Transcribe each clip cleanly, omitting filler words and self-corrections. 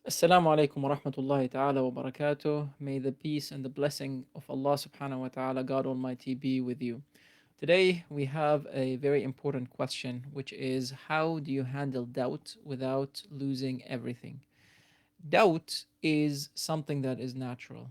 Assalamu alaikum wa rahmatullahi ta'ala wa barakatuh. May the peace and the blessing of Allah subhanahu wa ta'ala, God Almighty, be with you. Today we have a very important question, which is how do you handle doubt without losing everything? Doubt is something that is natural.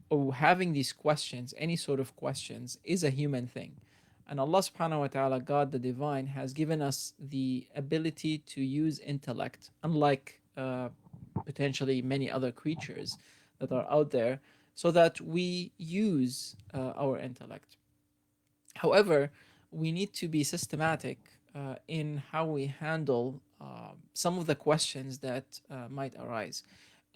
Or having these questions, any sort of questions, is a human thing. And Allah subhanahu wa ta'ala, God the Divine, has given us the ability to use intellect, unlike potentially many other creatures that are out there, so that we use our intellect. However, we need to be systematic in how we handle some of the questions that might arise.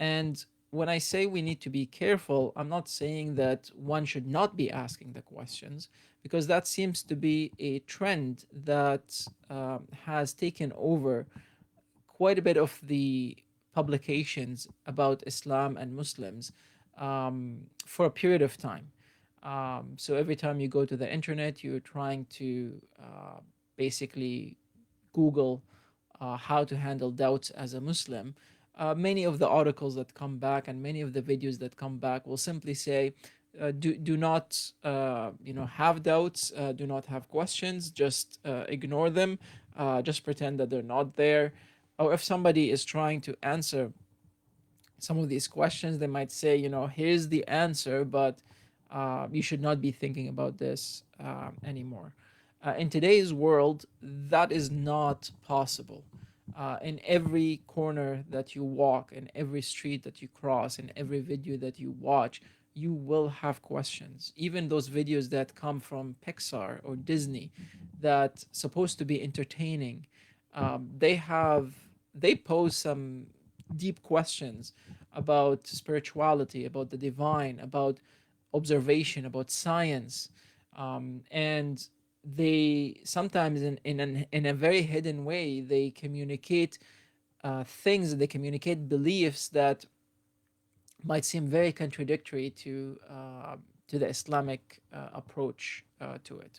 And when I say we need to be careful, I'm not saying that one should not be asking the questions, because that seems to be a trend that has taken over quite a bit of the publications about Islam and Muslims for a period of time. So every time you go to the internet, you're trying to basically Google how to handle doubts as a Muslim. Many of the articles that come back and many of the videos that come back will simply say, do not have doubts, do not have questions, just ignore them, just pretend that they're not there. Or if somebody is trying to answer some of these questions, they might say, here's the answer, but you should not be thinking about this anymore. In today's world, that is not possible. In every corner that you walk, in every street that you cross, in every video that you watch, you will have questions. Even those videos that come from Pixar or Disney that supposed to be entertaining, they pose some deep questions about spirituality, about the divine, about observation, about science, and they sometimes in a very hidden way they communicate things, they communicate beliefs that might seem very contradictory to the Islamic approach to it.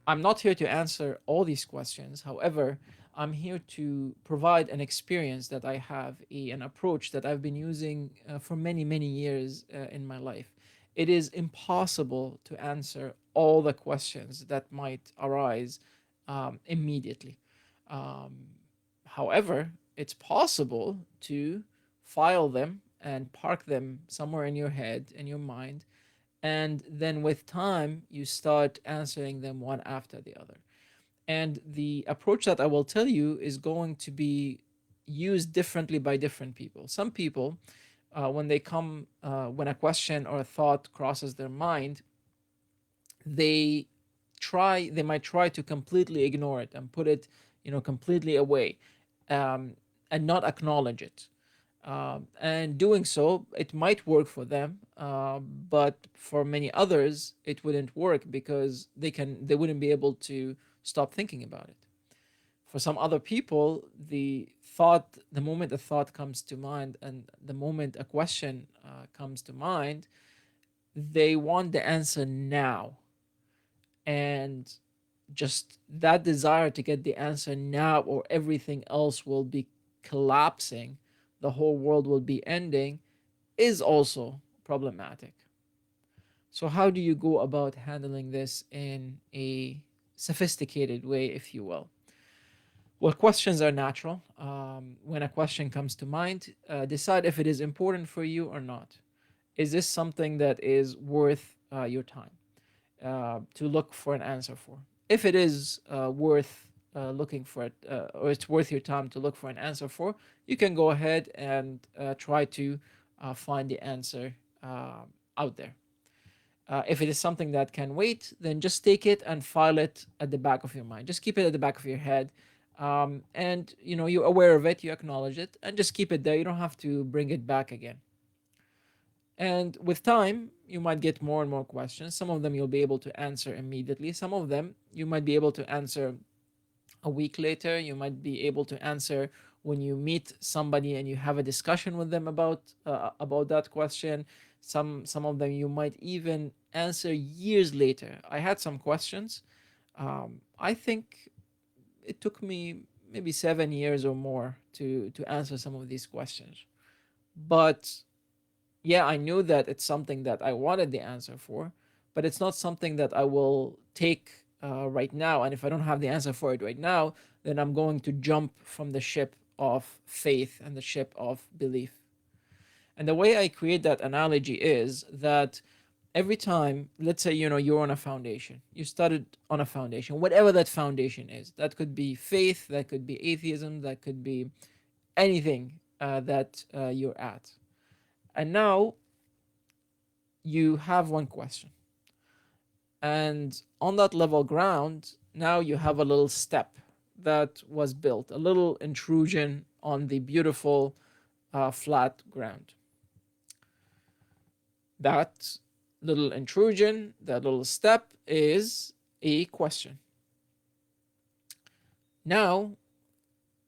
I'm not here to answer all these questions. However, I'm here to provide an experience that I have, an approach that I've been using for many, many years in my life. It is impossible to answer all the questions that might arise immediately. Um, However, it's possible to file them and park them somewhere in your head, in your mind, and then with time you start answering them one after the other. And the approach that I will tell you is going to be used differently by different people. Some people, when a question or a thought crosses their mind, they they might try to completely ignore it and put it, completely away, and not acknowledge it. And doing so, it might work for them, but for many others, it wouldn't work because they wouldn't be able to stop thinking about it. For some other people, the moment a thought comes to mind and the moment a question comes to mind, they want the answer now, and just that desire to get the answer now, or everything else will be collapsing, the whole world will be ending, is also problematic. So, how do you go about handling this in a sophisticated way, if you will? Well, questions are natural. When a question comes to mind, decide if it is important for you or not. Is this something that is worth your time to look for an answer for? If it is worth looking for it, or it's worth your time to look for an answer for, you can go ahead and try to find the answer out there. If it is something that can wait, then just take it and file it at the back of your mind. Just keep it at the back of your head, and you're aware of it, you acknowledge it, and just keep it there. You don't have to bring it back again. And with time, you might get more and more questions. Some of them you'll be able to answer immediately. Some of them you might be able to answer a week later. You might be able to answer when you meet somebody and you have a discussion with them about that question. Some of them you might even answer years later. I had some questions. I think it took me maybe 7 years or more to answer some of these questions. But yeah, I knew that it's something that I wanted the answer for, but it's not something that I will take right now. And if I don't have the answer for it right now, then I'm going to jump from the ship of faith and the ship of belief. And the way I create that analogy is that every time, let's say, you're on a foundation, you started on a foundation, whatever that foundation is, that could be faith, that could be atheism, that could be anything that you're at. And now you have one question. And on that level ground, now you have a little step that was built, a little intrusion on the beautiful flat ground. That little intrusion, that little step is a question. Now,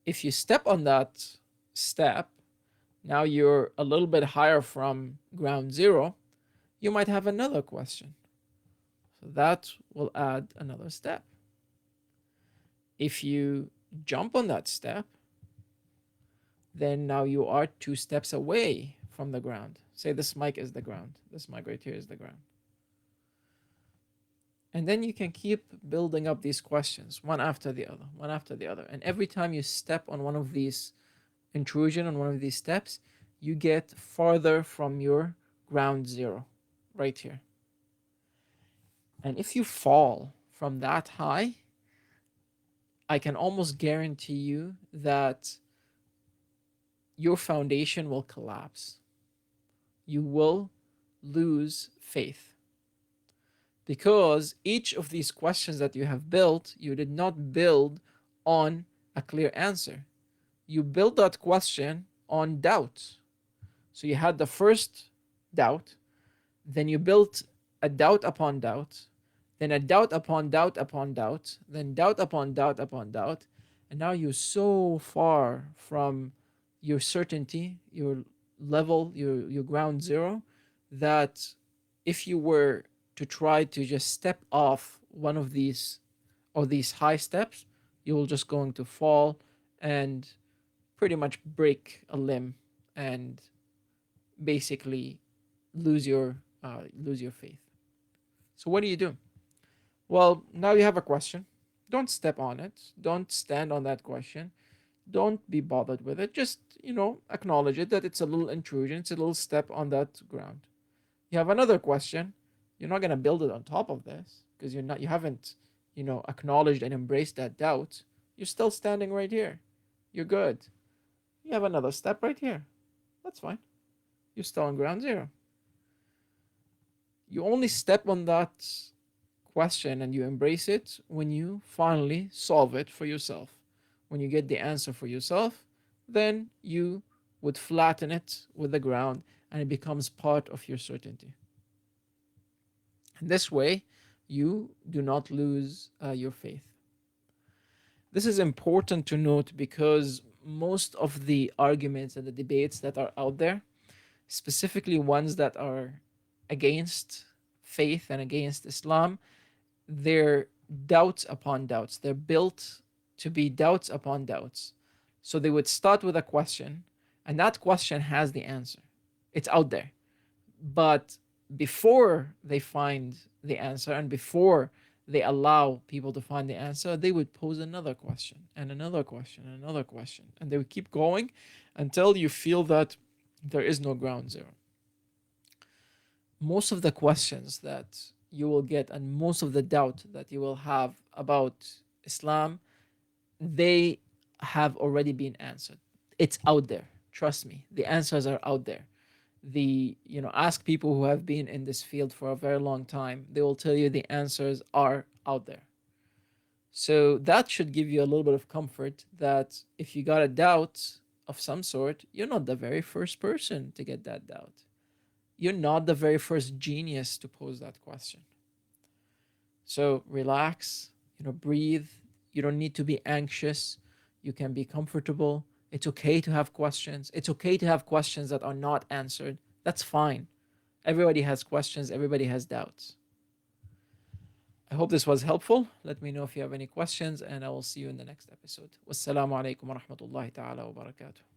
if you step on that step, now you're a little bit higher from ground zero, you might have another question. So that will add another step. If you jump on that step, then now you are 2 steps away from the ground. Say this mic is the ground. This mic right here is the ground. And then you can keep building up these questions one after the other, one after the other. And every time you step on one of these intrusion, on one of these steps, you get farther from your ground zero right here. And if you fall from that high, I can almost guarantee you that your foundation will collapse. You will lose faith. Because each of these questions that you have built, you did not build on a clear answer. You built that question on doubt. So you had the first doubt, then you built a doubt upon doubt, then a doubt upon doubt upon doubt, then doubt upon doubt upon doubt, and now you're so far from your certainty, your level, your ground zero, that if you were to try to just step off one of these or these high steps, you're just going to fall and pretty much break a limb and basically lose your faith. So what do you do? Well, now you have a question. Don't step on it. Don't stand on that question. Don't be bothered with it. Just, acknowledge it that it's a little intrusion, it's a little step on that ground. You have another question. You're not going to build it on top of this because you haven't, acknowledged and embraced that doubt. You're still standing right here. You're good. You have another step right here. That's fine. You're still on ground zero. You only step on that question and you embrace it when you finally solve it for yourself. When you get the answer for yourself, then you would flatten it with the ground and it becomes part of your certainty. And this way, you do not lose your faith. This is important to note because most of the arguments and the debates that are out there, specifically ones that are against faith and against Islam, they're doubts upon doubts. They're built to be doubts upon doubts. So they would start with a question, and that question has the answer. It's out there. But before they find the answer and before they allow people to find the answer, they would pose another question and another question and another question. And they would keep going until you feel that there is no ground zero. Most of the questions that you will get and most of the doubt that you will have about Islam, they have already been answered. It's out there. Trust me, the answers are out there. Ask people who have been in this field for a very long time. They will tell you the answers are out there. So that should give you a little bit of comfort that if you got a doubt of some sort, you're not the very first person to get that doubt. You're not the very first genius to pose that question. So relax, breathe. You don't need to be anxious. You can be comfortable. It's okay to have questions. It's okay to have questions that are not answered. That's fine. Everybody has questions. Everybody has doubts. I hope this was helpful. Let me know if you have any questions, and I will see you in the next episode. Wassalamu alaikum wa rahmatullahi ta'ala wa barakatuh.